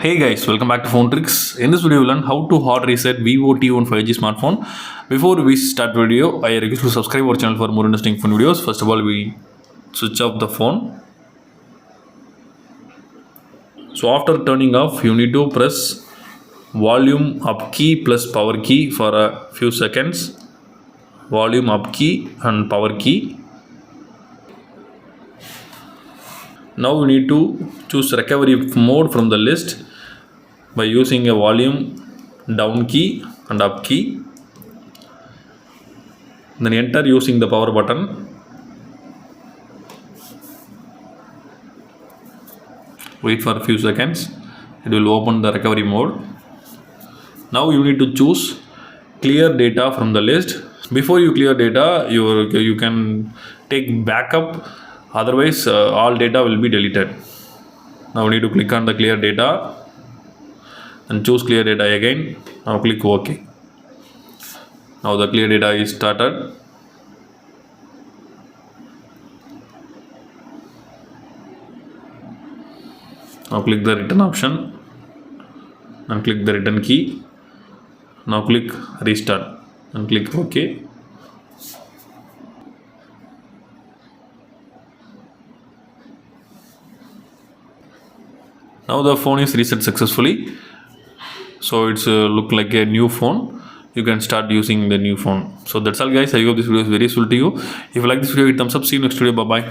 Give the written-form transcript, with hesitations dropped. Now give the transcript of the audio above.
Hey guys, welcome back to Phone Tricks. In this video, we'll learn how to hard reset Vivo T1 5G smartphone. Before we start video, I request you to subscribe our channel for more interesting phone videos. First of all, we switch off the phone. So after turning off, you need to press volume up key plus power key for a few seconds. Volume up key and power key. Now we need to choose recovery mode from the list by using a volume down key and up key. Then enter using the power button. Wait for a few seconds. It will open the recovery mode. Now you need to choose clear data from the list. Before you clear data, you can take backup. Otherwise, all data will be deleted. Now we need to click on the clear data and choose clear data again. Now click OK. Now the clear data is started. Now click the return option and click the return key. Now click restart and click OK. Now the phone is reset successfully. So it's look like a new phone. You can start using the new phone. So that's all guys. I hope this video is very useful to you. If you like this video, hit thumbs up. See you next video. Bye bye.